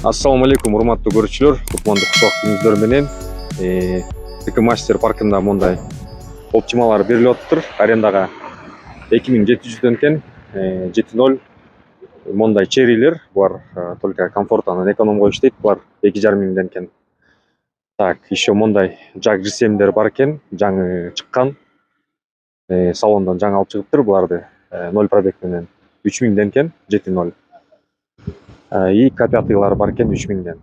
Ассаламу алейкум, урматтуу көрүүчүлөр, кутмандуу кутбак күнүңүздөр менен. ТК Мастер паркында мондай оптималар берилип атыптыр. Арендага 2700 экен, 7.0 мондай черрилер. Булар только комфорт анан экономго иштейт. Булар 2,5 миңден экен. Так, еще мондай JAG G7дер бар экен, жаңы чыккан. Салондан жаңы алып чыгыптыр буларды. 0 пробег менен 3 миңден экен, 7.0. И К5-лар бар экен 3 миңден.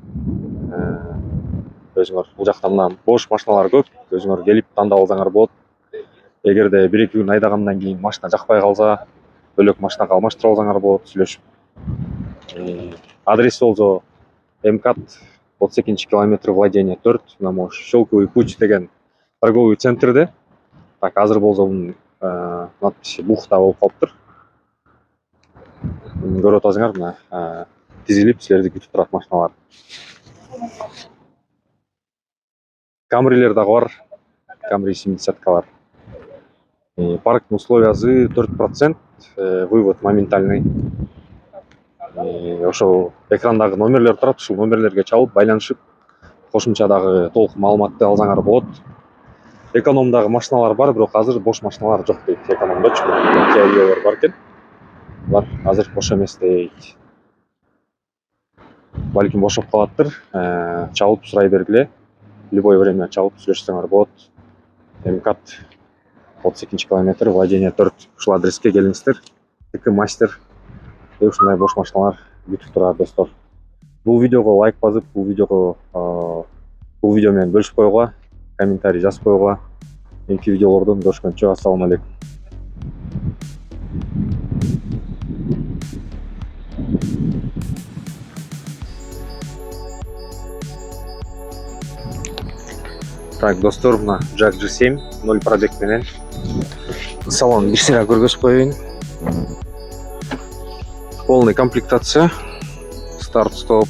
Өзүңөр бул жакта мына бош машиналар көп, өзүңөр келип тандап алсаңар болот. Эгерде 1-2 күн айдагандан кийин машина жакпай калса, бөлөк машинага алмаштырып алсаңар болот, сүйлөшүп. Адреси болсо МКАД 32 километр владение 4, мына Шелковый путь деген торговый центрде. Так, азыр болсо бунун надписи бухта болуп калыптыр. Көрүп атасыңар, мына тизилип силерди күтүп турат машиналар. Камрилер дагы бар. Камри 70-калар. Парктын условиясы 4%, вывод моментальный. Ошо экрандагы номерлер турат, ушул номерлерге чалып байланышып, кошумча дагы толук маалыматты алсаңар болот. Экономдагы машиналар бар, бирок азыр бош машиналар жок дейт. Экономдочу Kia бар экен. Булар азыр бош эмес дейт. Балким бошоп калаттыр. Чалып сурай бергиле. Любой время чалып сүйлөшсөңөр болот. МКАД 32 километр, владение 4. Ушул адреске келиңиздер. ТК Мастер. Ушундай бош машиналар күтүп турат, достор. Бул видеого лайк басып, бул видео менен бөлүшүп койгула, комментарий жазып койгула. Кийинки видеолордон көрүшкөнчө, ассаламу алейкум. Так, достор, мына JAG G7 0 пробег менен салон бир сыйра көргөзүп коеюн. Полный комплектация. Старт-стоп,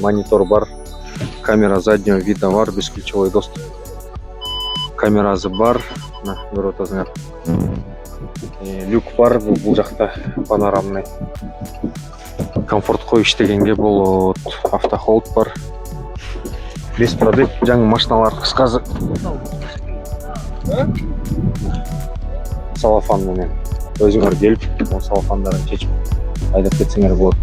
монитор бар, камера заднего вида бар, бесключевой доступ. Камерасы бар, мына көрүп атасыңар. Люк бар, бул жакта панорамный. Комфортко иштегенге болот. Автохолд бар. Без пробег, жаңы машиналар кыскасы. Салафан менен өзүңөр келип, салафандарын чечип айдап кетсеңер болот.